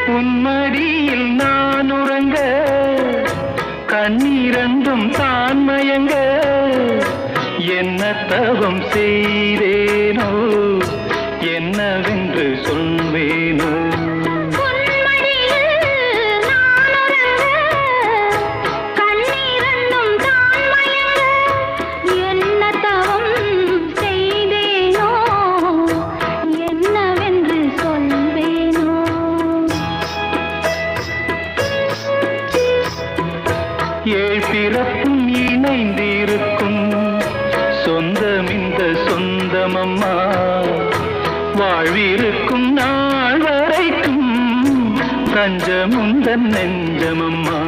உன்மடியில் நான் உறங்க கண்ணீரண்டும் தான் மயங்க என்ன தவம் செய்தேனோ என்னவென்று சொல்வேனோ ஏழ் பிறப்பும் இணைந்திருக்கும் சொந்தம் இந்த சொந்தமம்மா வாழ்விருக்கும் நாள் வரைக்கும் தஞ்சமுந்தன் நெஞ்சமம்மா